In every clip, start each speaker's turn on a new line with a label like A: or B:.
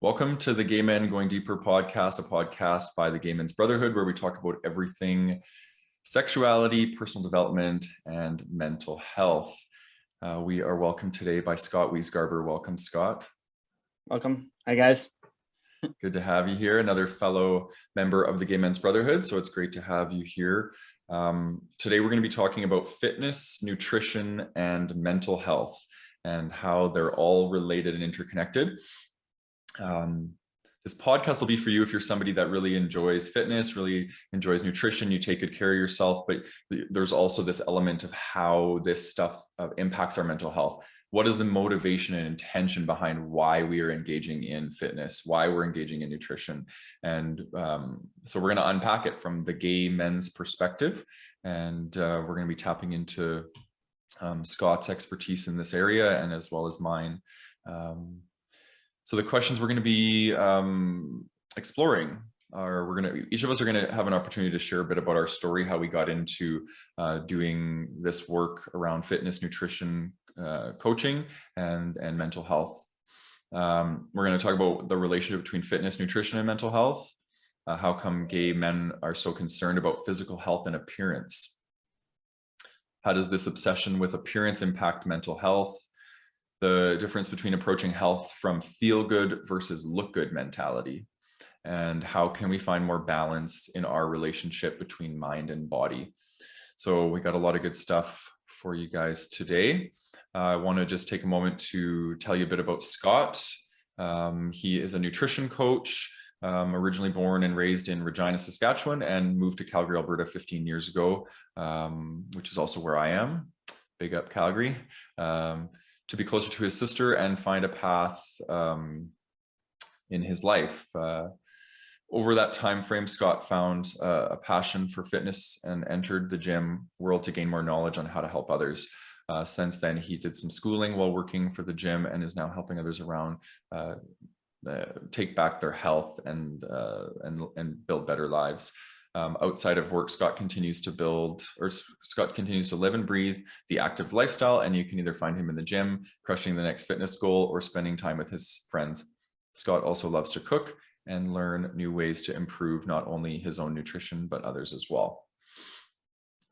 A: Welcome to the Gay Men Going Deeper podcast, a podcast by the Gay Men's Brotherhood, where we talk about everything sexuality, personal development, and mental health. We are welcomed today by Scott Weisgarber. Welcome, Scott.
B: Welcome. Hi, guys.
A: Good to have you here, another fellow member of the Gay Men's Brotherhood. So it's great to have you here. Today, we're going to be talking about fitness, nutrition, and mental health, and how they're all related and interconnected. This podcast will be for you if you're somebody that really enjoys fitness, really enjoys nutrition, you take good care of yourself, but there's also this element of how this stuff impacts our mental health. What is the motivation and intention behind why we are engaging in fitness, why we're engaging in nutrition? And so we're going to unpack it from the gay men's perspective, and we're going to be tapping into Scott's expertise in this area, and as well as mine. So the questions we're going to be exploring are, each of us are going to have an opportunity to share a bit about our story, how we got into doing this work around fitness, nutrition, coaching, and mental health. We're going to talk about the relationship between fitness, nutrition, and mental health. How come gay men are so concerned about physical health and appearance? How does this obsession with appearance impact mental health? The difference between approaching health from feel good versus look good mentality, and how can we find more balance in our relationship between mind and body. So we got a lot of good stuff for you guys today. I want to just take a moment to tell you a bit about Scott. He is a nutrition coach, originally born and raised in Regina, Saskatchewan, and moved to Calgary, Alberta 15 years ago, which is also where I am. Big up Calgary. To be closer to his sister and find a path in his life. Over that time frame, Scott found a passion for fitness and entered the gym world to gain more knowledge on how to help others. Since then, he did some schooling while working for the gym and is now helping others around take back their health and build better lives. Outside of work, Scott continues to live and breathe the active lifestyle, and you can either find him in the gym, crushing the next fitness goal, or spending time with his friends. Scott also loves to cook and learn new ways to improve not only his own nutrition, but others as well.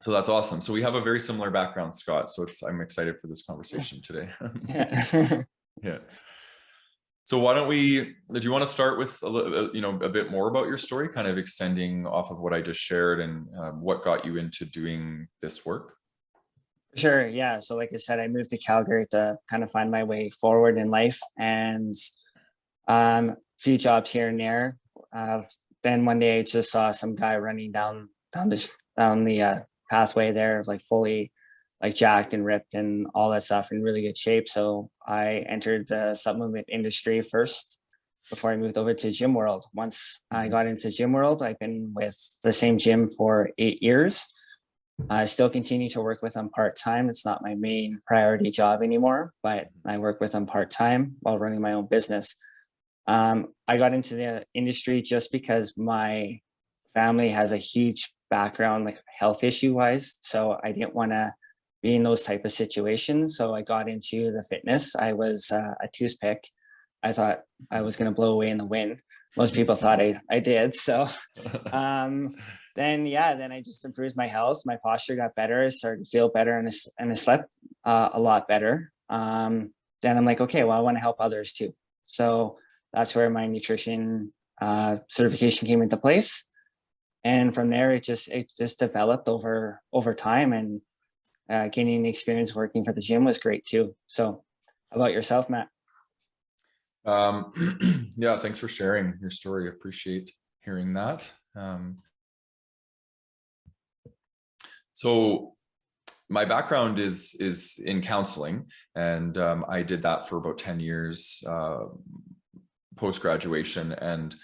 A: So that's awesome. So we have a very similar background, Scott. So I'm excited for this conversation today. Yeah. So do you want to start with a bit more about your story, kind of extending off of what I just shared, and what got you into doing this work?
B: Sure. Yeah. So like I said, I moved to Calgary to kind of find my way forward in life, and a few jobs here and there. Then one day I just saw some guy running down the pathway there, like fully like jacked and ripped and all that stuff, in really good shape. So I entered the supplement industry first before I moved over to Gym World. Once I got into Gym World, I've been with the same gym for 8 years. I still continue to work with them part-time. It's not my main priority job anymore, but I work with them part-time while running my own business. I got into the industry just because my family has a huge background, like health issue wise. So I didn't want to be in those type of situations. So I got into the fitness. I was a toothpick. I thought I was going to blow away in the wind. Most people thought I did. So then I just improved my health. My posture got better. I started to feel better, and I slept a lot better. Then I'm like, okay, well, I want to help others too. So that's where my nutrition certification came into place. And from there, it just developed over time, and gaining the experience working for the gym was great too. So how about yourself, Matt?
A: Yeah, thanks for sharing your story. I appreciate hearing that. So my background is in counseling, and I did that for about 10 years post-graduation, and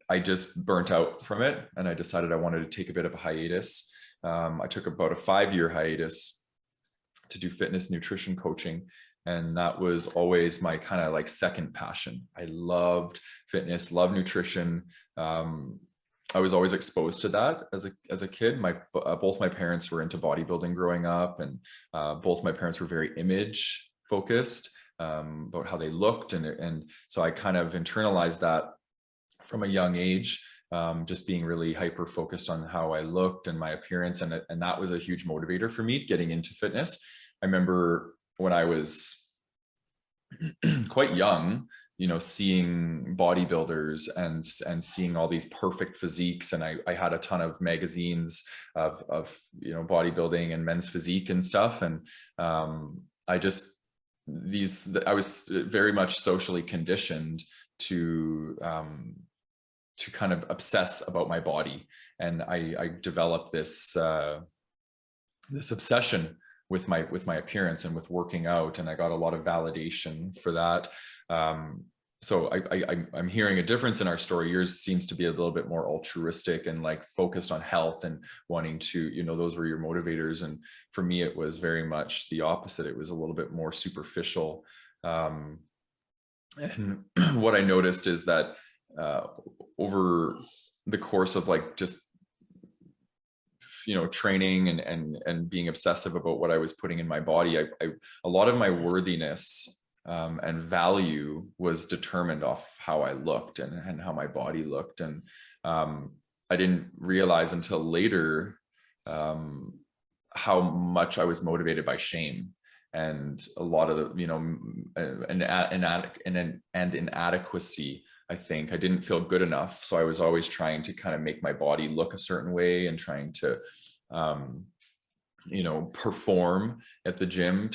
A: I just burnt out from it, and I decided I wanted to take a bit of a hiatus. I took about a 5-year hiatus to do fitness nutrition coaching, and that was always my kind of like second passion. I loved fitness, loved nutrition. I was always exposed to that as a kid. Both my parents were into bodybuilding growing up, and both my parents were very image focused. about how they looked. And so I kind of internalized that from a young age, just being really hyper focused on how I looked and my appearance. And that was a huge motivator for me getting into fitness. I remember when I was quite young, seeing bodybuilders and seeing all these perfect physiques. And I had a ton of magazines of bodybuilding and men's physique and stuff. And I was very much socially conditioned to kind of obsess about my body. And I developed this obsession with my appearance and with working out, and I got a lot of validation for that. So I'm hearing a difference in our story. Yours seems to be a little bit more altruistic and like focused on health and wanting to, those were your motivators. And for me, it was very much the opposite. It was a little bit more superficial. And what I noticed is that over the course of like just training and being obsessive about what I was putting in my body, a lot of my worthiness and value was determined off how I looked and how my body looked. And I didn't realize until later how much I was motivated by shame and a lot of the inadequacy. I think I didn't feel good enough. So I was always trying to kind of make my body look a certain way and trying to, perform at the gym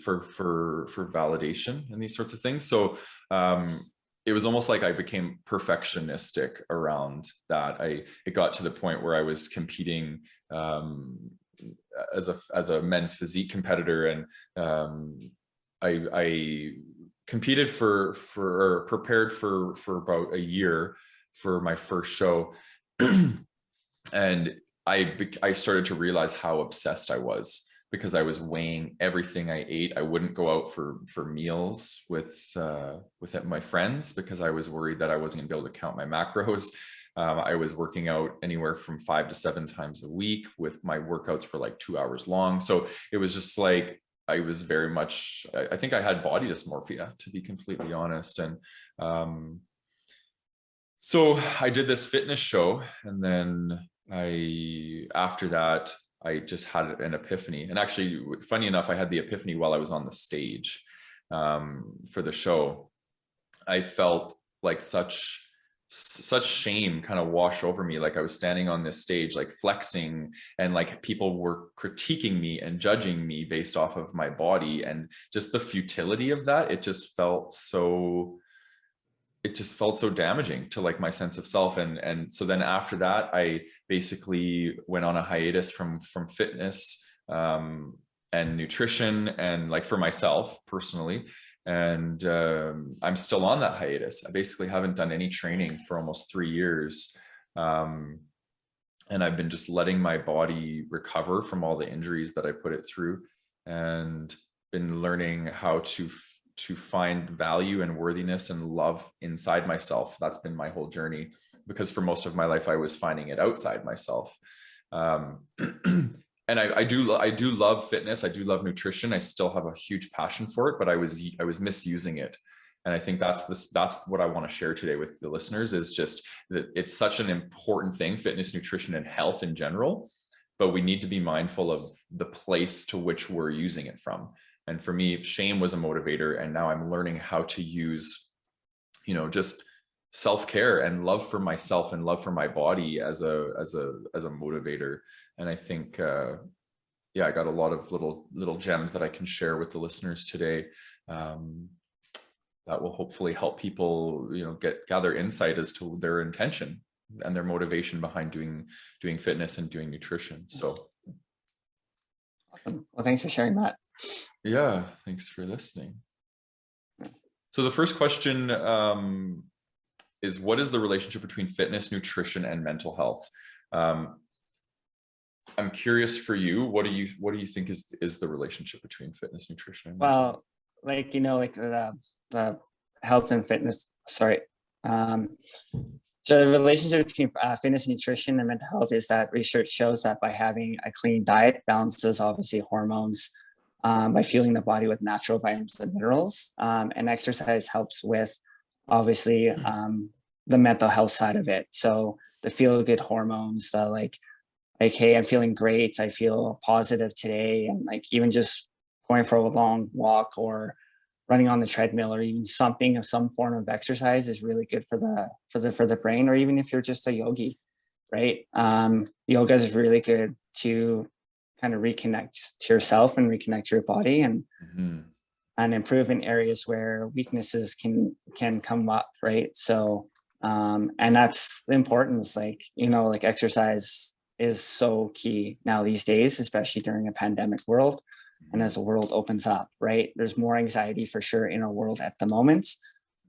A: for validation and these sorts of things. So it was almost like I became perfectionistic around that. It got to the point where I was competing as a men's physique competitor, and I competed or prepared for about a year for my first show. And I started to realize how obsessed I was, because I was weighing everything I ate. I wouldn't go out for meals with my friends because I was worried that I wasn't gonna be able to count my macros. I was working out anywhere from 5 to 7 times a week, with my workouts for like 2 hours long. So it was just like, I was very much, I think I had body dysmorphia, to be completely honest. And so I did this fitness show, and then after that, I just had an epiphany. And actually, funny enough, I had the epiphany while I was on the stage for the show. I felt like such shame kind of wash over me. Like I was standing on this stage, like flexing, and like people were critiquing me and judging me based off of my body, and just the futility of that. It just felt so damaging to like my sense of self. And so then after that, I basically went on a hiatus from fitness and nutrition, and like for myself personally. And I'm still on that hiatus. I basically haven't done any training for almost 3 years. And I've been just letting my body recover from all the injuries that I put it through, and been learning how to find value and worthiness and love inside myself. That's been my whole journey, because for most of my life, I was finding it outside myself. And I do love fitness. I do love nutrition. I still have a huge passion for it, but I was misusing it. And I think that's what I want to share today with the listeners, is just that it's such an important thing, fitness, nutrition, and health in general, but we need to be mindful of the place to which we're using it from. And for me, shame was a motivator. And now I'm learning how to use, just self-care and love for myself and love for my body as a motivator. And I think, I got a lot of little gems that I can share with the listeners today, that will hopefully help people, gather insight as to their intention and their motivation behind doing fitness and doing nutrition. So.
B: Awesome. Well, thanks for sharing that.
A: Yeah, thanks for listening. So the first question is, what is the relationship between fitness, nutrition, and mental health? I'm curious for you. What do you think is the relationship between fitness, nutrition, and mental health?
B: Well, the health and fitness. Sorry. So the relationship between fitness, nutrition, and mental health is that research shows that by having a clean diet balances obviously hormones, by fueling the body with natural vitamins and minerals. And exercise helps with obviously the mental health side of it. So the feel good hormones, the like, hey, I'm feeling great. I feel positive today. And like even just going for a long walk or running on the treadmill or even something of some form of exercise is really good for the brain. Or even if you're just a yogi, right? Yoga is really good to kind of reconnect to yourself and reconnect to your body and improve in areas where weaknesses can come up, right? So and that's the importance, like, you know, like exercise is so key now these days, especially during a pandemic world. And as the world opens up, right? There's more anxiety for sure in our world at the moment.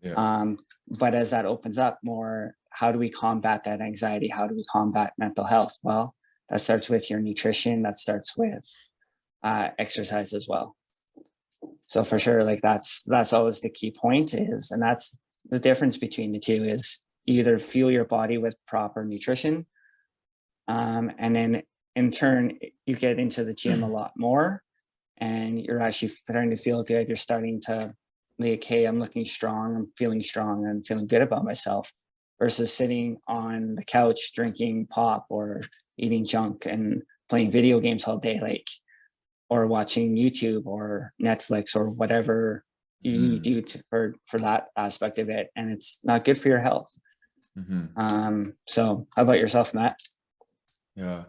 A: Yeah.
B: But as that opens up more, how do we combat that anxiety? How do we combat mental health? Well, that starts with your nutrition. That starts with exercise as well. So for sure, like that's always the key point is, and that's the difference between the two is you either fuel your body with proper nutrition, and then in turn you get into the gym a lot more, and you're actually starting to feel good. You're starting to like, hey, I'm looking strong. I'm feeling good about myself. Versus sitting on the couch drinking pop or eating junk and playing video games all day, like, or watching YouTube or Netflix or whatever you do for that aspect of it, and it's not good for your health. So how about yourself, Matt?
A: Yeah.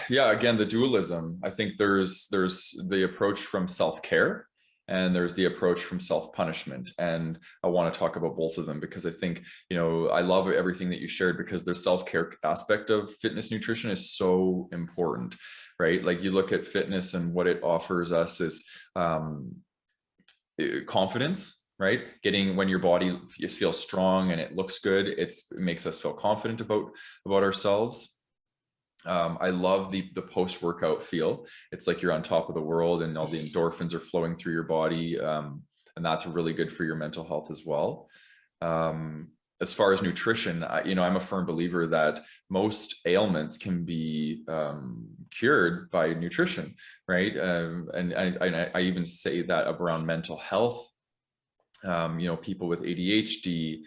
A: Yeah, again, the dualism. I think there's the approach from self-care and there's the approach from self-punishment. And I want to talk about both of them because I think, you know, I love everything that you shared because the self-care aspect of fitness nutrition is so important, right? Like you look at fitness and what it offers us is confidence, right? Getting when your body feels strong and it looks good, it makes us feel confident about ourselves. I love the post-workout feel. It's like you're on top of the world and all the endorphins are flowing through your body. And that's really good for your mental health as well. As far as nutrition, you know, I'm a firm believer that most ailments can be cured by nutrition, right? And I even say that around mental health. You know, people with ADHD,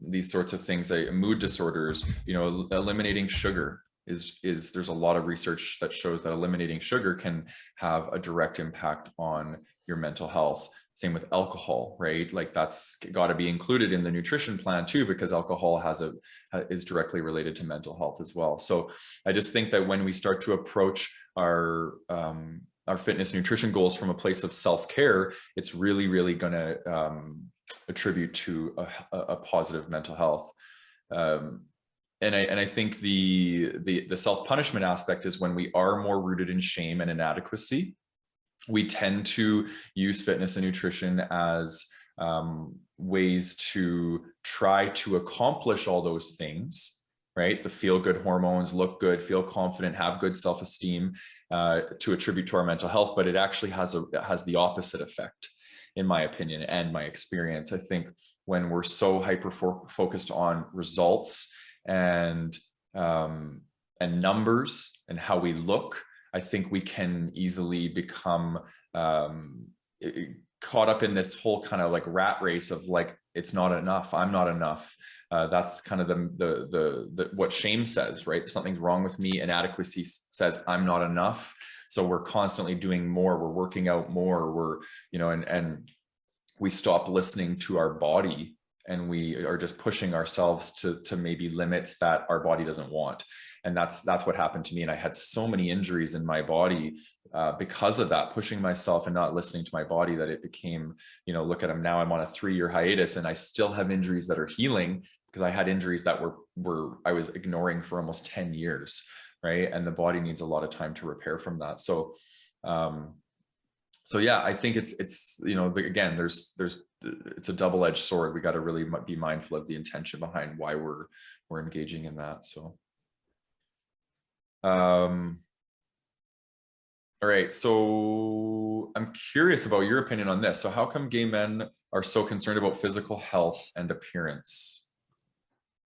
A: these sorts of things, mood disorders, you know, eliminating sugar is there's a lot of research that shows that eliminating sugar can have a direct impact on your mental health. Same with alcohol, right? Like that's got to be included in the nutrition plan too, because alcohol is directly related to mental health as well. So I just think that when we start to approach our fitness nutrition goals from a place of self-care, it's really, really going to attribute to a positive mental health. And I think the self-punishment aspect is when we are more rooted in shame and inadequacy. We tend to use fitness and nutrition as ways to try to accomplish all those things, right? The feel good hormones, look good, feel confident, have good self-esteem, to attribute to our mental health, but it actually has the opposite effect, in my opinion and my experience. I think when we're so hyper focused on results and numbers and how we look, I think we can easily become caught up in this whole kind of like rat race of like, it's not enough, I'm not enough. That's kind of the what shame says, right? Something's wrong with me. Inadequacy says I'm not enough. So we're constantly doing more, we're working out more, we're, you know, and we stop listening to our body and we are just pushing ourselves to maybe limits that our body doesn't want. And that's what happened to me. And I had so many injuries in my body because of that, pushing myself and not listening to my body, that it became, you know, look at them now, I'm on a 3-year hiatus and I still have injuries that are healing because I had injuries that I was ignoring for almost 10 years. Right. And the body needs a lot of time to repair from that. So, so yeah, I think it's, you know, again, it's a double-edged sword. We got to really be mindful of the intention behind why we're engaging in that. So, all right. So I'm curious about your opinion on this. So how come gay men are so concerned about physical health and appearance?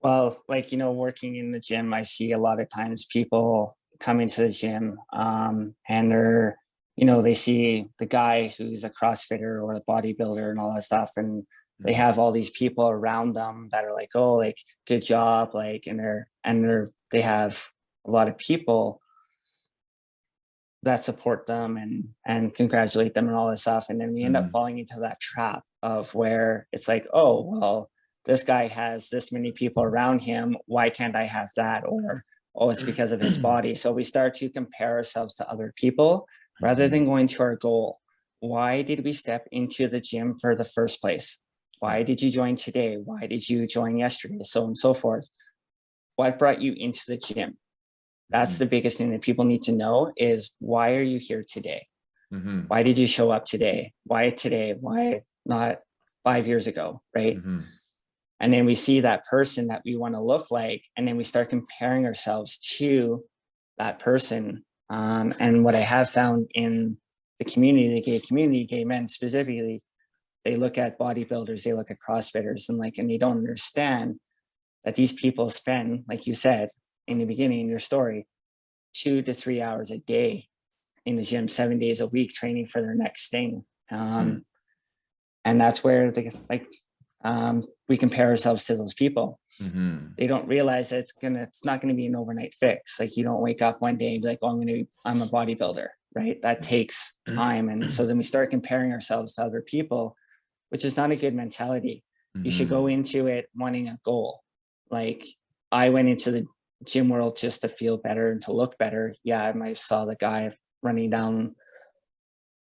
B: Well, like, you know, working in the gym, I see a lot of times people come into the gym and they're they see the guy who's a CrossFitter or a bodybuilder and all that stuff, and they have all these people around them that are like, oh, like, good job, like, they have a lot of people that support them and congratulate them and all this stuff. And then we end up falling into that trap of where it's like, oh, well, this guy has this many people around him, why can't I have that? Or, oh, it's because of his body. So we start to compare ourselves to other people rather than going to our goal. Why did we step into the gym for the first place? Why did you join today? Why did you join yesterday? So on and so forth. What brought you into the gym? That's the biggest thing that people need to know is, why are you here today? Why did you show up today? Why today? Why not 5 years ago? Right. And then we see that person that we want to look like, and then we start comparing ourselves to that person. And what I have found in the community, gay men specifically, they look at bodybuilders, they look at CrossFitters, and they don't understand that these people spend, like you said in the beginning in your story, 2 to 3 hours a day in the gym, 7 days a week, training for their next thing. And that's where we compare ourselves to those people. They don't realize that it's not going to be an overnight fix. Like, you don't wake up one day and be like, oh, I'm a bodybuilder, right? That takes time. And so then we start comparing ourselves to other people, which is not a good mentality. You should go into it wanting a goal. Like, I went into the gym world just to feel better and to look better. Yeah, I might have saw the guy running down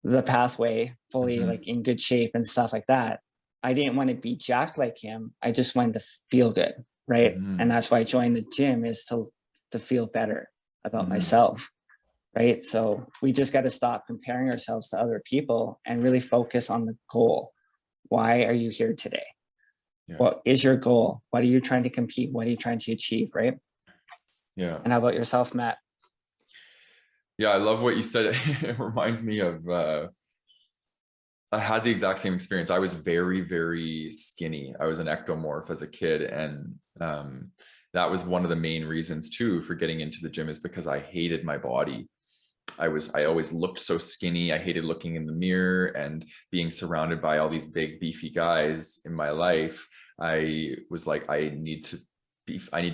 B: the pathway fully like in good shape and stuff like that. I didn't want to be jacked like him. I just wanted to feel good, right? And that's why I joined the gym, is to feel better about myself, right? So we just got to stop comparing ourselves to other people and really focus on the goal. Why are you here today? What is your goal? What are you trying to compete? What are you trying to achieve, right?
A: Yeah.
B: And how about yourself, Matt?
A: Yeah, I love what you said. It reminds me of I had the exact same experience. I was very, very skinny. I was an ectomorph as a kid, and that was one of the main reasons too for getting into the gym, is because I hated my body. I always looked so skinny. I hated looking in the mirror and being surrounded by all these big beefy guys in my life. I was like, I need to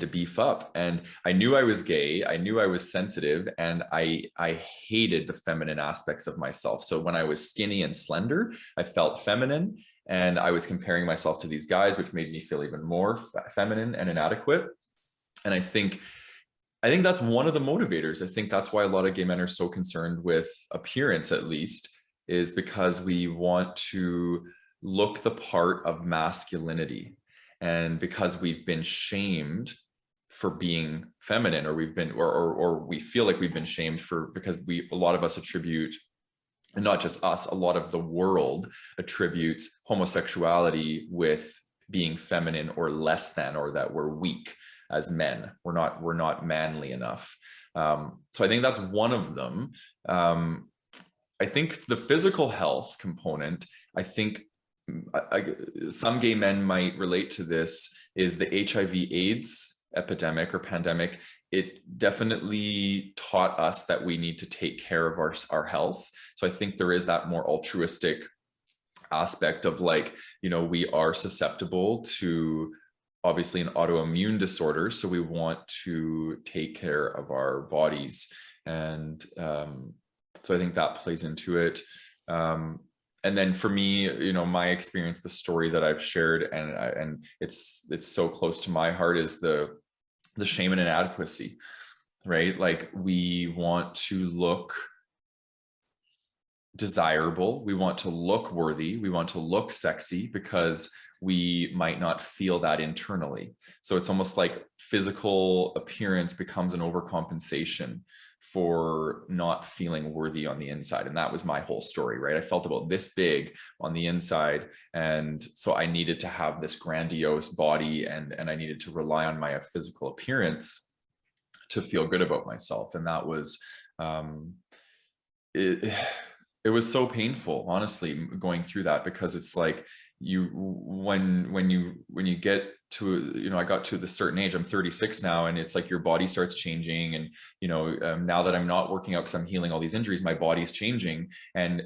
A: beef up. And I knew I was gay. I knew I was sensitive, and I hated the feminine aspects of myself. So when I was skinny and slender, I felt feminine, and I was comparing myself to these guys, which made me feel even more feminine and inadequate. And I think that's one of the motivators. I think that's why a lot of gay men are so concerned with appearance, at least, is because we want to look the part of masculinity. And because we've been shamed for being feminine, or we've been, or we feel like we've been shamed because a lot of us attribute, and not just us, a lot of the world attributes homosexuality with being feminine or less than, or that we're weak as men. We're not manly enough. So I think that's one of them. I think the physical health component, I think some gay men might relate to this, is the HIV/AIDS epidemic or pandemic. It definitely taught us that we need to take care of our health. So I think there is that more altruistic aspect of, like, we are susceptible to obviously an autoimmune disorder, so we want to take care of our bodies. And so I think that plays into it. And then for me, my experience, the story that I've shared, and it's so close to my heart, is the shame and inadequacy, right? Like, we want to look desirable, we want to look worthy, we want to look sexy, because we might not feel that internally. So it's almost like physical appearance becomes an overcompensation for not feeling worthy on the inside. And that was my whole story, right? I felt about this big on the inside, and so I needed to have this grandiose body, and I needed to rely on my physical appearance to feel good about myself. And that was it was so painful, honestly, going through that, because it's like, when you get to, you know, I got to the certain age, I'm 36 now, and it's like your body starts changing. And, you know, now that I'm not working out because I'm healing all these injuries, my body's changing. And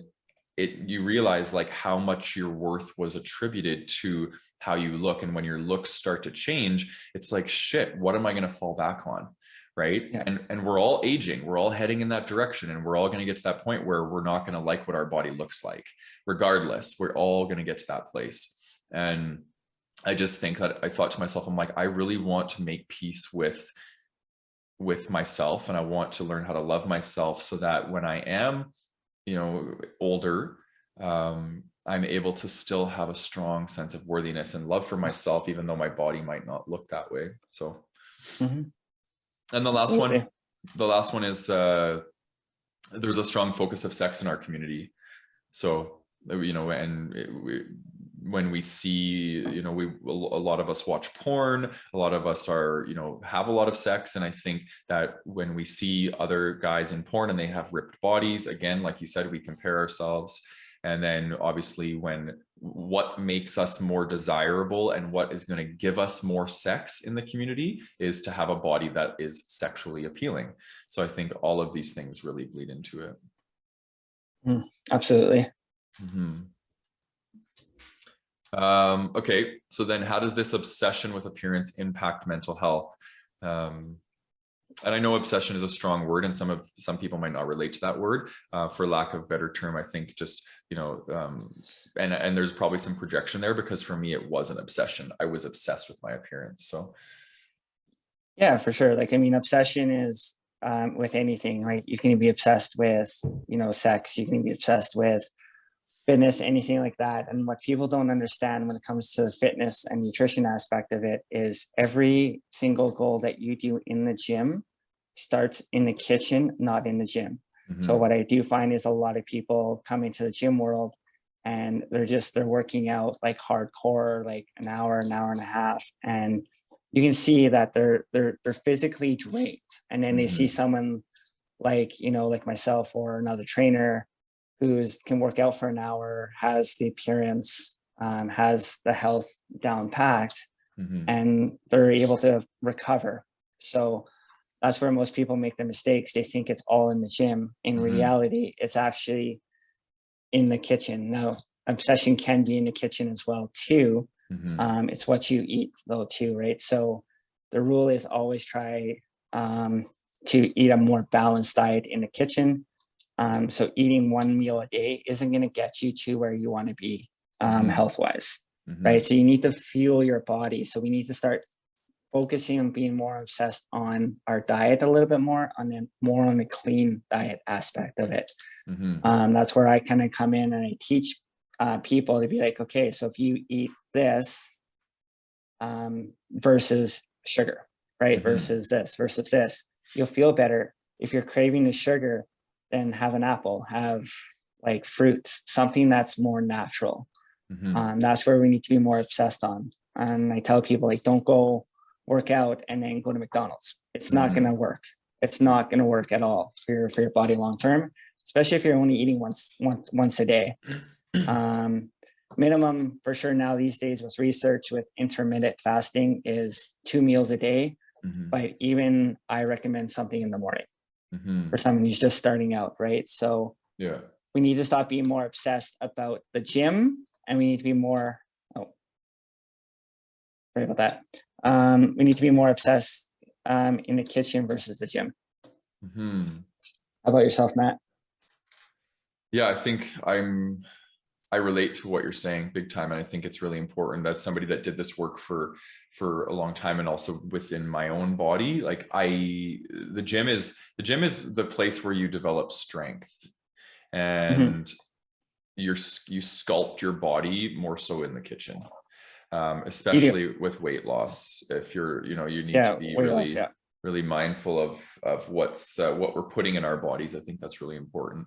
A: you realize like how much your worth was attributed to how you look. And when your looks start to change, it's like, shit, what am I going to fall back on? Right.
B: Yeah.
A: And we're all aging, we're all heading in that direction, and we're all going to get to that point where we're not going to like what our body looks like. Regardless, we're all going to get to that place. And I just think that I thought to myself, I'm like, I really want to make peace with myself, and I want to learn how to love myself so that when I am, you know, older, I'm able to still have a strong sense of worthiness and love for myself, even though my body might not look that way. So, and the
B: Absolutely.
A: last one is, there's a strong focus of sex in our community. So, you know, and when we see, you know, a lot of us watch porn, a lot of us are, you know, have a lot of sex. And I think that when we see other guys in porn and they have ripped bodies, again, like you said, we compare ourselves. And then obviously what makes us more desirable and what is going to give us more sex in the community is to have a body that is sexually appealing. So I think all of these things really bleed into it.
B: Absolutely.
A: Okay, so then how does this obsession with appearance impact mental health? And I know obsession is a strong word, and some people might not relate to that word. For lack of better term, I think just, you know, and there's probably some projection there, because for me, it was an obsession. I was obsessed with my appearance. So
B: Yeah, for sure. Like, I mean, obsession is with anything, right? You can be obsessed with, you know, sex, you can be obsessed with fitness, anything like that. And what people don't understand when it comes to the fitness and nutrition aspect of it is every single goal that you do in the gym starts in the kitchen, not in the gym. So what I do find is a lot of people come into the gym world and they're working out like hardcore, like an hour and a half. And you can see that they're physically drained. And then they see someone like, you know, like myself or another trainer can work out for an hour, has the appearance, has the health down packed, and they're able to recover. So that's where most people make the mistakes. They think it's all in the gym. In reality, it's actually in the kitchen. Now, obsession can be in the kitchen as well too. It's what you eat though too, right? So the rule is always try to eat a more balanced diet in the kitchen. So eating one meal a day isn't going to get you to where you want to be health-wise, right? So you need to fuel your body. So we need to start focusing on being more obsessed on our diet a little bit more, and then more on the clean diet aspect of it. That's where I kind of come in and I teach people to be like, okay, so if you eat this versus sugar, right? Versus this, you'll feel better. If you're craving the sugar, then have an apple, have like fruits, something that's more natural. That's where we need to be more obsessed on. And I tell people, like, don't go work out and then go to McDonald's. It's not going to work. It's not going to work at all for your body long term, especially if you're only eating once a day. Minimum for sure now these days with research with intermittent fasting is 2 meals a day. But even I recommend something in the morning for someone who's just starting out, right? So
A: yeah,
B: we need to stop being more obsessed about the gym, and we need to be more, sorry about that. We need to be more obsessed in the kitchen versus the gym. How about yourself, Matt?
A: Yeah, I think I relate to what you're saying big time. And I think it's really important as somebody that did this work for a long time, and also within my own body. Like the gym is the place where you develop strength, and you sculpt your body more so in the kitchen, especially with weight loss. If you need to be really mindful of what we're putting in our bodies. I think that's really important.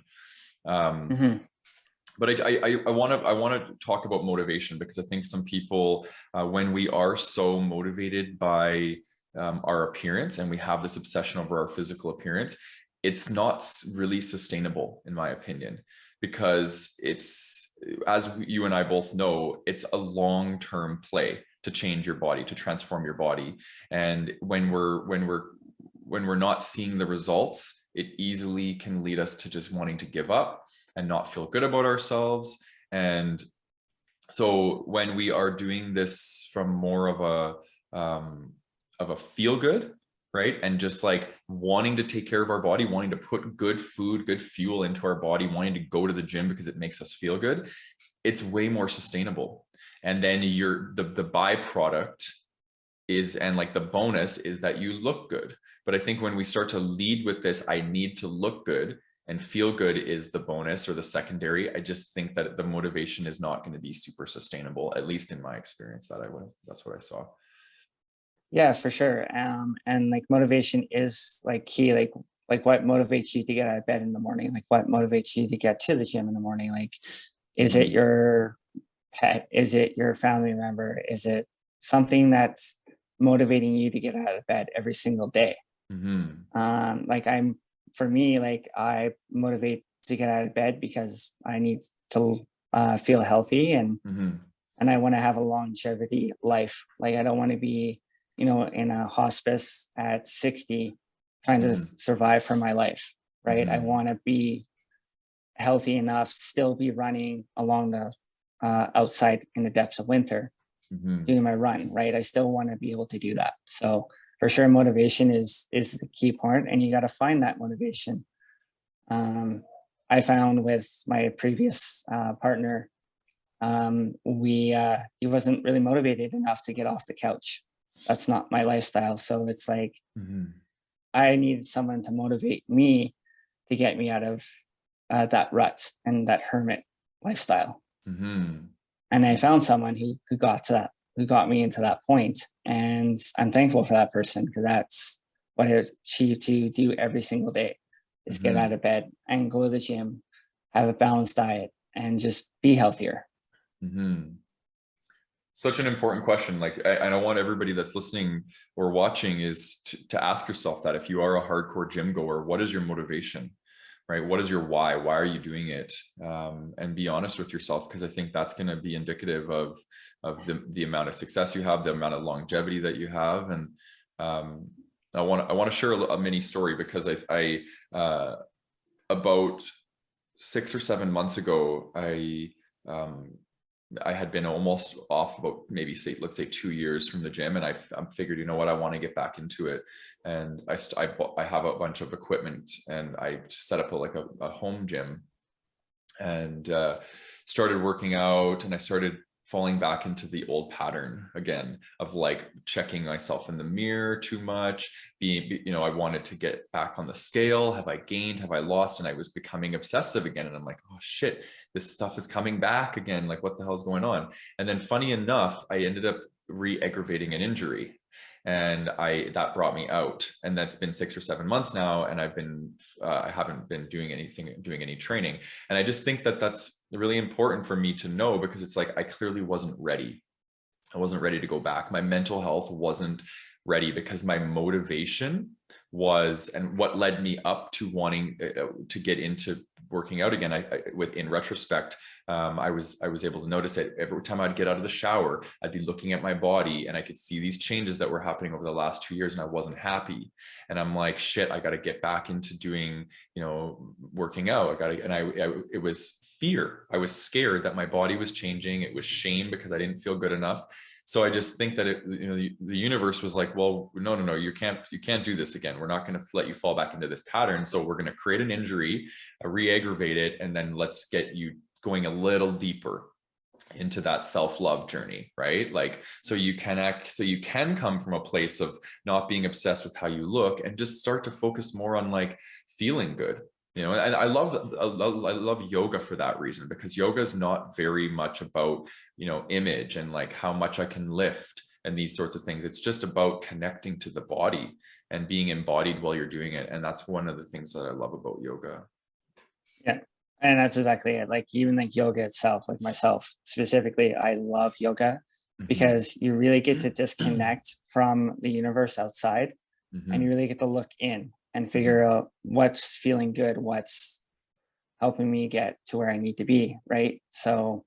A: But I want to talk about motivation, because I think some people, when we are so motivated by our appearance and we have this obsession over our physical appearance, it's not really sustainable, in my opinion, because as you and I both know, it's a long-term play to change your body, to transform your body. And when we're not seeing the results, it easily can lead us to just wanting to give up and not feel good about ourselves. And so when we are doing this from more of a feel good, right, and just like wanting to take care of our body, wanting to put good food, good fuel into our body, wanting to go to the gym because it makes us feel good, it's way more sustainable. And then the byproduct is, and like the bonus is, that you look good. But I think when we start to lead with this, I need to look good, and feel good is the bonus or the secondary, I just think that the motivation is not going to be super sustainable, at least in my experience. That's what I saw.
B: Yeah, for sure. And like motivation is like key. Like what motivates you to get out of bed in the morning? Like what motivates you to get to the gym in the morning? Like, is it your pet? Is it your family member? Is it something that's motivating you to get out of bed every single day? Like for me, like I motivate to get out of bed because I need to feel healthy, and I want to have a longevity life. Like I don't want to be, in a hospice at 60 trying to survive for my life, right? I want to be healthy enough, still be running along the outside in the depths of winter, doing my run, right? I still want to be able to do that. So for sure, motivation is the key part, and you got to find that motivation. I found with my previous partner, he wasn't really motivated enough to get off the couch. That's not my lifestyle. So it's like I needed someone to motivate me to get me out of that rut and that hermit lifestyle. And I found someone who got to that, who got me into that point. And I'm thankful for that person, because that's what I achieved to do every single day, is get out of bed and go to the gym, have a balanced diet, and just be healthier.
A: Such an important question. Like, I want everybody that's listening or watching is to ask yourself that. If you are a hardcore gym goer, what is your motivation, right? What is your why? Why are you doing it? And be honest with yourself, because I think that's going to be indicative of the amount of success you have, the amount of longevity that you have. And I want to share a mini story, because I about 6 or 7 months ago, I had been almost off about let's say 2 years from the gym, and I figured, you know what, I want to get back into it. And I have a bunch of equipment, and I set up a home gym, and started working out, and I started falling back into the old pattern again of like checking myself in the mirror too much, I wanted to get back on the scale. Have I gained? Have I lost? And I was becoming obsessive again. And I'm like, oh shit, this stuff is coming back again. Like, what the hell is going on? And then funny enough, I ended up re-aggravating an injury, and that brought me out. And that's been 6 or 7 months now, and I haven't been doing any training. And I just think that that's really important for me to know, because it's like I clearly wasn't ready. I wasn't ready to go back. My mental health wasn't ready, because my motivation was, and what led me up to wanting to get into working out again. In retrospect, I was able to notice that every time I'd get out of the shower, I'd be looking at my body, and I could see these changes that were happening over the last 2 years, and I wasn't happy. And I'm like, shit, I got to get back into doing, working out. It was fear. I was scared that my body was changing. It was shame because I didn't feel good enough. So I just think that the universe was like, well, no, you can't do this again. We're not going to let you fall back into this pattern. So we're going to create an injury, re-aggravate it, and then let's get you going a little deeper into that self-love journey, right? Like, so you can come from a place of not being obsessed with how you look, and just start to focus more on like feeling good. And I love yoga for that reason, because yoga is not very much about, image and like how much I can lift and these sorts of things. It's just about connecting to the body and being embodied while you're doing it. And that's one of the things that I love about yoga.
B: Yeah. And that's exactly it. Like even like yoga itself, like myself specifically, I love yoga because you really get to disconnect from the universe outside, and you really get to look in and figure out what's feeling good, what's helping me get to where I need to be, right? So,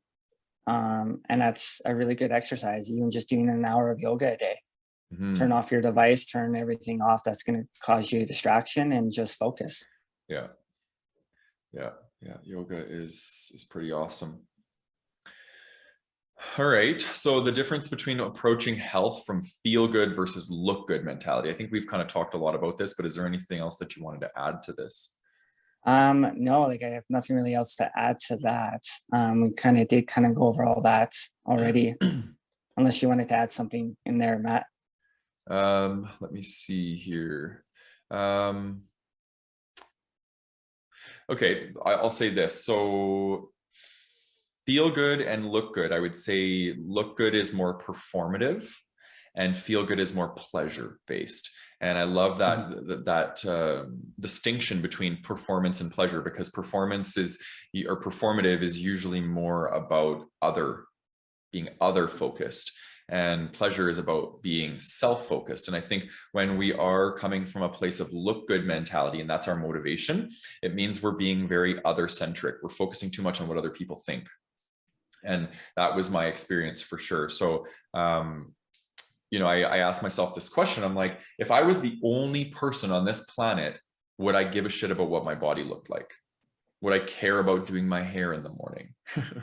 B: and that's a really good exercise, even just doing an hour of yoga a day. Turn
A: Mhm.
B: off your device, turn everything off that's going to cause you distraction, and just focus.
A: Yeah. Yeah. Yeah. Yoga is pretty awesome. All right. So the difference between approaching health from feel good versus look good mentality. I think we've kind of talked a lot about this, but is there anything else that you wanted to add to this?
B: No, like I have nothing really else to add to that. We kind of did kind of go over all that already, unless you wanted to add something in there, Matt.
A: Let me see here. Um, okay, I'll say this. So feel good and look good. I would say look good is more performative and feel good is more pleasure based. And I love
B: Mhm.
A: that distinction between performance and pleasure, because performance is, or performative is usually more about being other focused, and pleasure is about being self-focused. And I think when we are coming from a place of look good mentality, and that's our motivation, it means we're being very other centric. We're focusing too much on what other people think. And that was my experience for sure. So I asked myself this question. I'm like, if I was the only person on this planet, would I give a shit about what my body looked like? Would I care about doing my hair in the morning?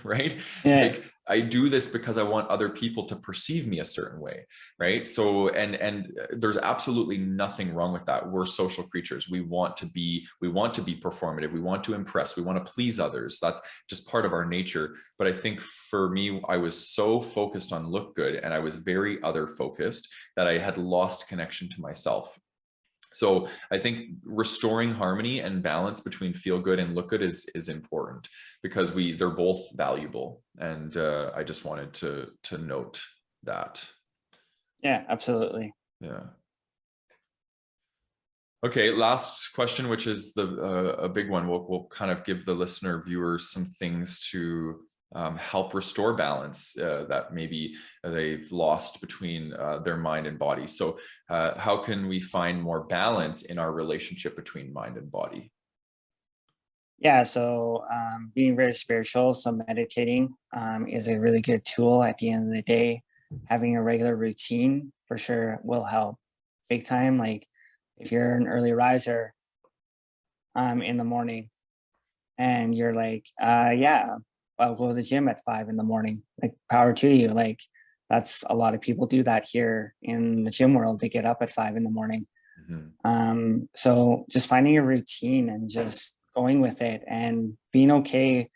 A: Right?
B: Yeah,
A: Like, I do this because I want other people to perceive me a certain way, right? So, and there's absolutely nothing wrong with that. We're social creatures. We want to be performative. We want to impress. We want to please others. That's just part of our nature. But I think for me, I was so focused on look good, and I was very other focused, that I had lost connection to myself. So I think restoring harmony and balance between feel good and look good is important, because they're both valuable. And I just wanted to note that.
B: yeah, absolutely.
A: Yeah. Okay, last question, which is a big one. We'll kind of give the listener viewers some things to help restore balance that maybe they've lost between their mind and body. So how can we find more balance in our relationship between mind and body?
B: Yeah, so being very spiritual, so meditating is a really good tool at the end of the day. Having a regular routine for sure will help big time. Like if you're an early riser in the morning and you're like, yeah, I'll go to the gym at 5 in the morning. Like power to you. Like that's a lot of people do that here in the gym world. They get up at 5 in the morning.
A: Mhm.
B: So just finding a routine and just going with it and being okay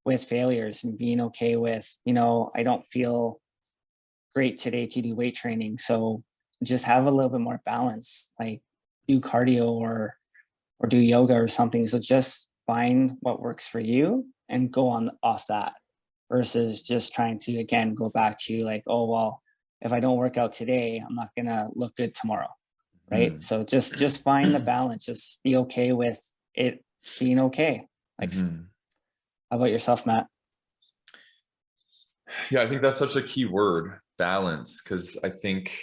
B: with failures and being okay with, I don't feel great today to do weight training. So just have a little bit more balance, like do cardio or do yoga or something. So just find what works for you and go on off that versus just trying to again go back to like, oh well, if I don't work out today, I'm not gonna look good tomorrow. Right.
A: Mhm.
B: So just find the balance, just be okay with it being okay. Like
A: Mhm.
B: how about yourself, Matt?
A: Yeah, I think that's such a key word, balance, because I think,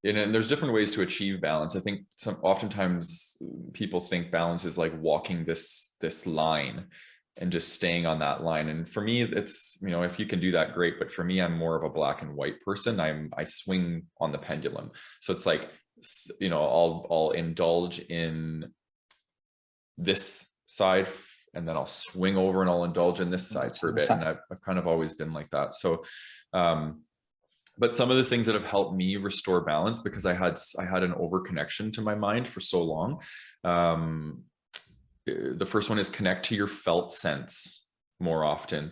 A: and there's different ways to achieve balance. I think oftentimes people think balance is like walking this line and just staying on that line. And for me, it's, if you can do that, great. But for me, I'm more of a black and white person. I swing on the pendulum. So it's like, I'll indulge in this side, and then I'll swing over and I'll indulge in this side for a bit. And I've kind of always been like that. So, but some of the things that have helped me restore balance, because I had an overconnection to my mind for so long. The first one is connect to your felt sense more often.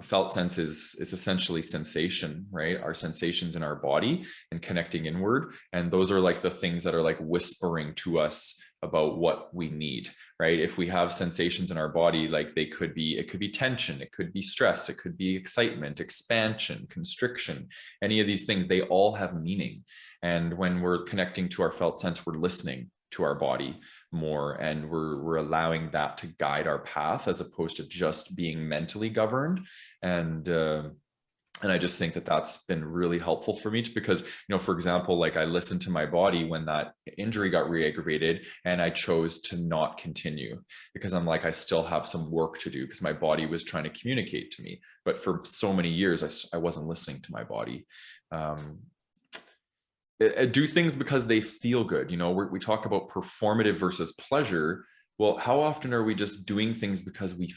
A: Felt sense is essentially sensation, right? Our sensations in our body, and connecting inward. And those are like the things that are like whispering to us about what we need, right? If we have sensations in our body, like it could be tension, it could be stress, it could be excitement, expansion, constriction, any of these things, they all have meaning. And when we're connecting to our felt sense, we're listening to our body more, and we're allowing that to guide our path, as opposed to just being mentally governed. And And I just think that that's been really helpful for me because, for example, like I listened to my body when that injury got re-aggravated, and I chose to not continue because I'm like, I still have some work to do because my body was trying to communicate to me. But for so many years, I wasn't listening to my body. Do things because they feel good. We talk about performative versus pleasure. Well, how often are we just doing things because we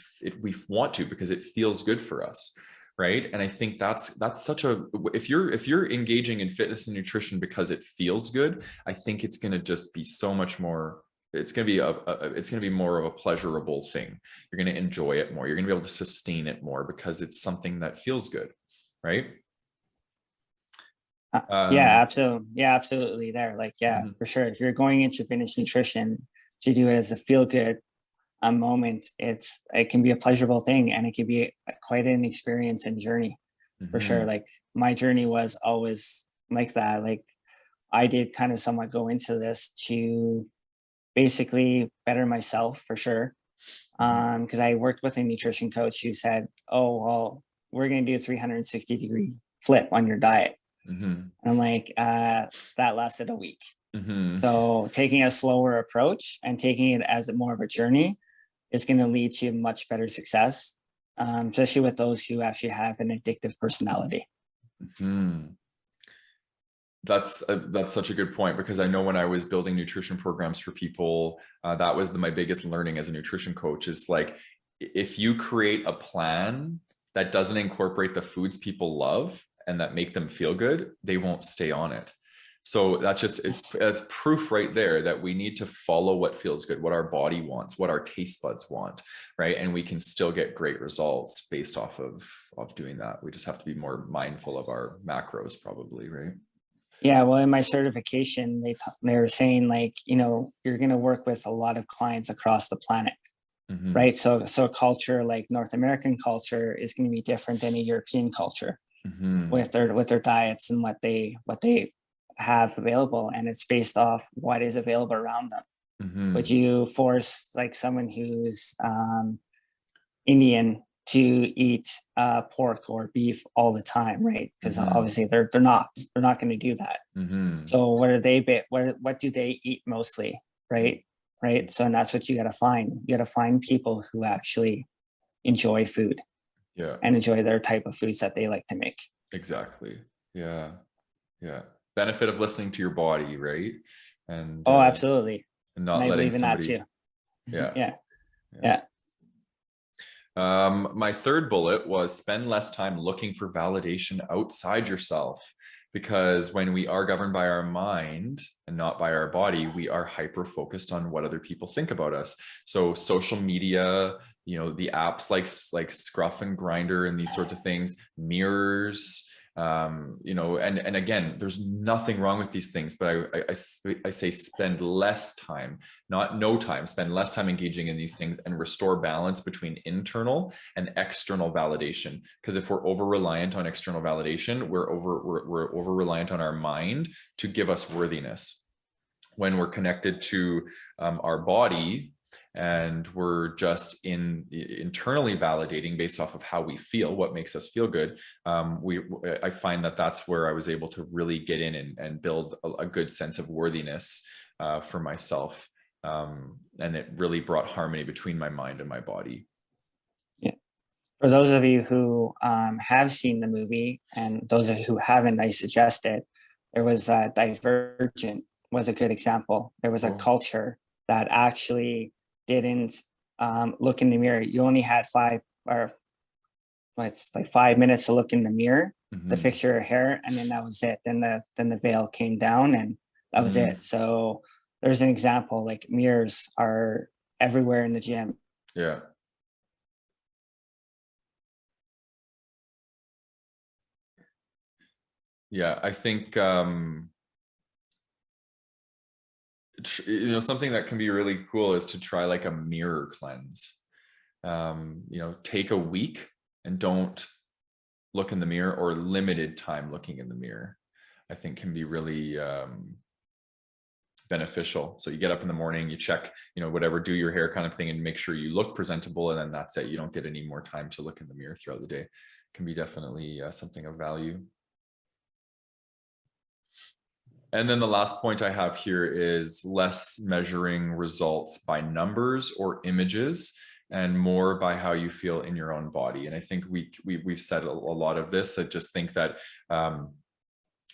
A: want to, because it feels good for us? Right. And I think that's such if you're engaging in fitness and nutrition because it feels good, I think it's going to just be so much more. It's going to be it's going to be more of a pleasurable thing. You're going to enjoy it more. You're going to be able to sustain it more because it's something that feels good. Right.
B: Yeah, absolutely. Yeah, absolutely. There, like, yeah,
A: Mm-hmm.
B: for sure. If you're going into fitness nutrition to do it as a feel good moment, it can be a pleasurable thing, and it can be quite an experience and journey, for sure.
A: Mm-hmm.
B: Like, my journey was always like that. Like, I did kind of somewhat go into this to basically better myself, for sure. Because I worked with a nutrition coach who said, "Oh, well, we're going to do a 360-degree flip on your diet."
A: Mm-hmm.
B: And I'm like, that lasted a week.
A: Mm-hmm.
B: So taking a slower approach and taking it as more of a journey is going to lead to much better success, especially with those who actually have an addictive personality.
A: Mm-hmm. That's such a good point, because I know when I was building nutrition programs for people, that was my biggest learning as a nutrition coach is like, if you create a plan that doesn't incorporate the foods people love and that make them feel good, they won't stay on it. So that's proof right there that we need to follow what feels good, what our body wants, what our taste buds want, right? And we can still get great results based off of doing that. We just have to be more mindful of our macros, probably, right?
B: Yeah, well, in my certification, they were saying, like, you're going to work with a lot of clients across the planet,
A: Mm-hmm.
B: right? So a culture like North American culture is going to be different than a European culture
A: Mm-hmm.
B: with their diets and what they have available, and it's based off what is available around them. Would
A: Mm-hmm.
B: you force like someone who's Indian to eat pork or beef all the time, right? Because
A: Mm-hmm.
B: obviously they're not going to do that.
A: Mm-hmm.
B: So what do they eat mostly, right? Right. So, and that's what you got to find. You got to find people who actually enjoy food
A: Yeah,
B: and enjoy their type of foods that they like to make.
A: exactly. Yeah. Yeah. Benefit of listening to your body, right? And
B: Oh, absolutely. And
A: not
B: I
A: letting
B: believe in that
A: somebody,
B: too.
A: yeah.
B: Yeah.
A: Yeah.
B: Yeah.
A: My third bullet was spend less time looking for validation outside yourself, because when we are governed by our mind and not by our body, we are hyper focused on what other people think about us. So social media, the apps like Scruff and Grinder and these sorts of things, mirrors, and again, there's nothing wrong with these things, but I say spend less time, not no time, spend less time engaging in these things and restore balance between internal and external validation. Because if we're over reliant on external validation, we're over reliant on our mind to give us worthiness. When we're connected to our body and we're just internally validating based off of how we feel, what makes us feel good, I find that that's where I was able to really get in and build a good sense of worthiness for myself. And it really brought harmony between my mind and my body.
B: Yeah. For those of you who have seen the movie, and those of you who haven't, I suggest it. There was Divergent was a good example. There was a
A: Oh.
B: culture that actually didn't look in the mirror. You only had 5 minutes to look in the mirror
A: Mm-hmm.
B: to fix your hair, and then that was it. Then the veil came down, and that was
A: Mm-hmm.
B: it. So there's an example. Like, mirrors are everywhere in the gym.
A: Yeah. Yeah, I think something that can be really cool is to try like a mirror cleanse. Take a week and don't look in the mirror, or limited time looking in the mirror, I think can be really beneficial. So you get up in the morning, you check, whatever, do your hair kind of thing, and make sure you look presentable, and then that's it. You don't get any more time to look in the mirror throughout the day. can be definitely something of value. And then the last point I have here is less measuring results by numbers or images and more by how you feel in your own body. And I think we've said a lot of this. I just think that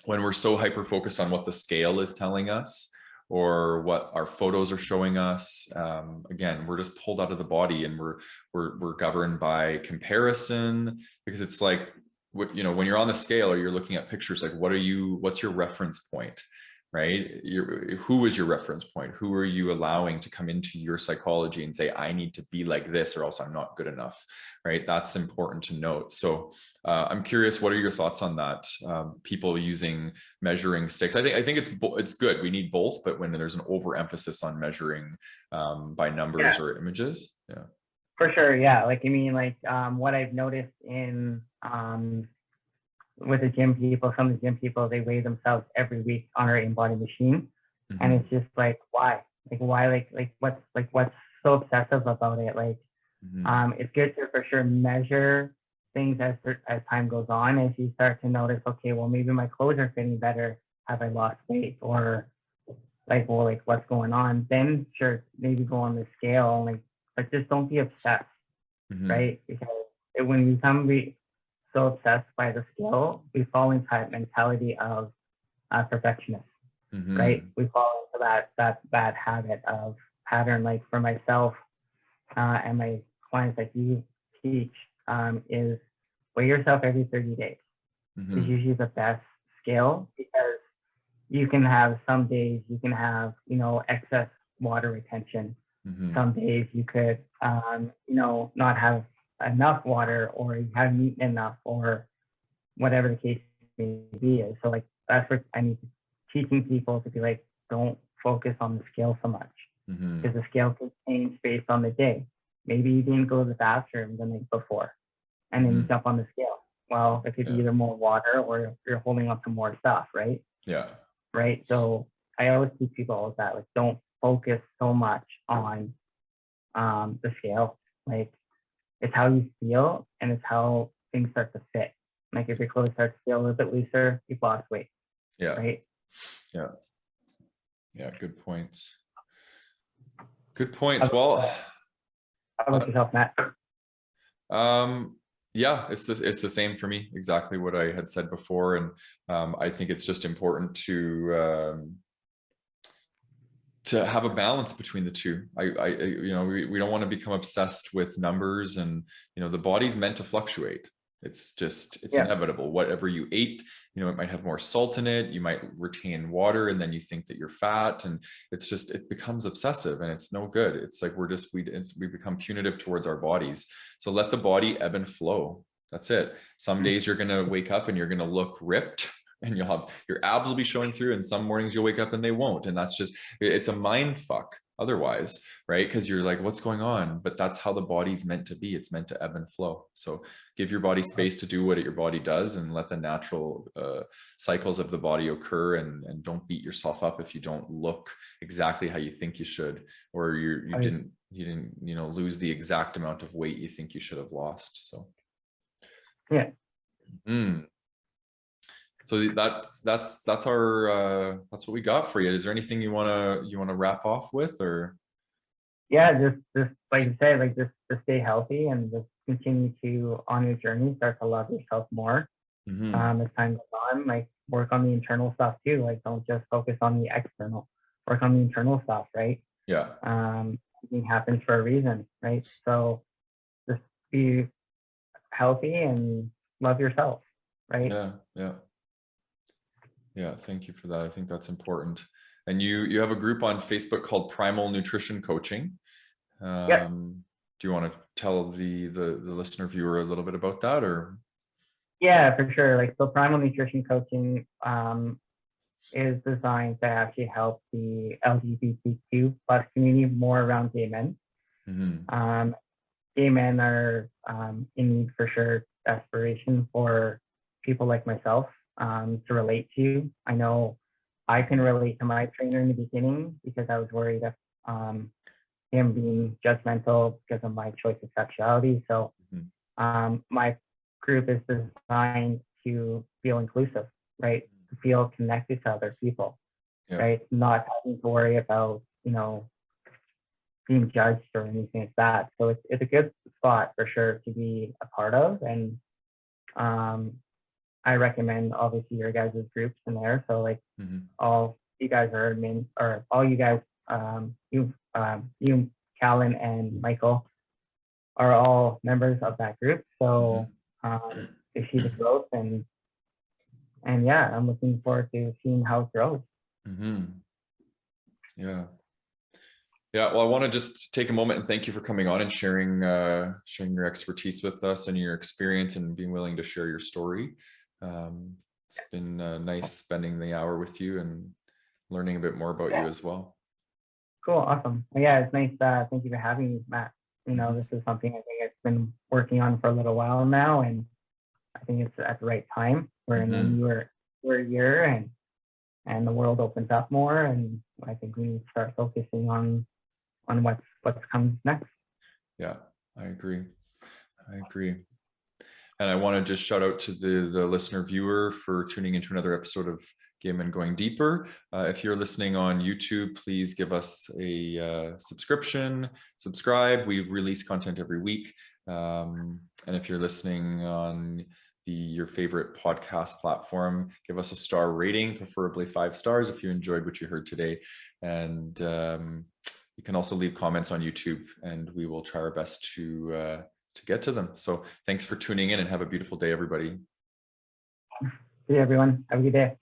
A: when we're so hyper focused on what the scale is telling us or what our photos are showing us, again, we're just pulled out of the body, and we're governed by comparison, because it's like, when you're on the scale or you're looking at pictures, like what's your reference point, right? Who is your reference point? Who are you allowing to come into your psychology and say, I need to be like this or else I'm not good enough, right? That's important to note. So I'm curious, what are your thoughts on that? People using measuring sticks. I think it's good. We need both, but when there's an overemphasis on measuring by numbers or images, yeah.
C: For sure, yeah. Like, I mean, like what I've noticed in with the gym people, some of the gym people, they weigh themselves every week on our in-body machine, and it's just like, why? Like what's so obsessive about it? Like, it's good to for sure measure things as time goes on. As you start to notice, okay, well, maybe my clothes are fitting better. Have I lost weight? Or like, well, like what's going on? Then sure, maybe go on the scale, but just don't be obsessed, right? Because when we become so obsessed by the scale, we fall into that mentality of perfectionist, right? We fall into that bad habit of pattern. Like for myself and my clients that you teach, is weigh yourself every 30 days. Is usually the best scale, because you can have some days you can have, excess water retention. Some days you could, not have enough water, or you haven't eaten enough, or whatever the case may be. So like, that's what I need to teaching people to be like, don't focus on the scale so much, because the scale can change based on the day. Maybe you didn't go to the bathroom the night before, and then you jump on the scale. Well, it could be either more water or you're holding up to more stuff, right?
A: Yeah.
C: Right. So I always teach people all of that. Like, don't focus so much on the scale. Like, it's how you feel, and it's how things start to fit. Like, if your clothes start to feel a little bit looser, you've lost weight.
A: Yeah.
C: Right.
A: Yeah. Yeah. Good points. Good points. Well,
C: how about yourself, Matt?
A: Yeah, it's the same for me. Exactly what I had said before, and I think it's just important to have a balance between the two. We don't want to become obsessed with numbers, and the body's meant to fluctuate. It's inevitable. Whatever you ate, it might have more salt in it. You might retain water, and then you think that you're fat, and it becomes obsessive, and it's no good. It's like we become punitive towards our bodies. So let the body ebb and flow. That's it. Some days you're gonna wake up and you're gonna look ripped, and your abs will be showing through, and some mornings you'll wake up and they won't. And it's a mind fuck otherwise, right? Because you're like, what's going on? But that's how the body's meant to be. It's meant to ebb and flow. So give your body space to do what your body does, and let the natural cycles of the body occur, and don't beat yourself up if you don't look exactly how you think you should, or you didn't lose the exact amount of weight you think you should have lost. So
C: yeah.
A: So that's our that's what we got for you. Is there anything you wanna wrap off with, or?
C: Yeah, just like you say, like just stay healthy, and just continue to, on your journey, start to love yourself more. As time goes on, like, work on the internal stuff too. Like, don't just focus on the external. Work on the internal stuff, right?
A: Yeah.
C: Everything happens for a reason, right? So just be healthy and love yourself, right?
A: Yeah, thank you for that. I think that's important. And you have a group on Facebook called Primal Nutrition Coaching. Do you want to tell the listener viewer a little bit about that, or?
C: Yeah, for sure. Like, so Primal Nutrition Coaching is designed to actually help the LGBTQ plus community more around gay men. Gay men are in need, for sure, aspiration for people like myself to relate to. I know I can relate to my trainer in the beginning, because I was worried of him being judgmental because of my choice of sexuality. So my group is designed to feel inclusive, right? To feel connected to other people, right? Not having to worry about, being judged or anything like that. So it's a good spot for sure to be a part of. And I recommend obviously your guys' groups in there. So like all you guys are admin, or all you guys, you, Callan and Michael are all members of that group. So they see the growth, and yeah, I'm looking forward to seeing how it grows.
A: Yeah, well, I want to just take a moment and thank you for coming on and sharing your expertise with us and your experience and being willing to share your story. It's been nice spending the hour with you and learning a bit more about you as well.
C: Cool, awesome. Yeah, it's nice. Thank you for having me, Matt. This is something I think I've been working on for a little while now, and I think it's at the right time. We're in a newer year, and the world opens up more, and I think we need to start focusing on what's coming next.
A: Yeah, I agree. And I want to just shout out to the listener viewer for tuning into another episode of Gaiman Going Deeper. If you're listening on YouTube, please give us a subscribe. We release content every week. And if you're listening on your favorite podcast platform, give us a star rating, preferably 5 stars if you enjoyed what you heard today. And you can also leave comments on YouTube, and we will try our best to get to them. So thanks for tuning in, and have a beautiful day, everybody.
C: See you, everyone. Have a good day.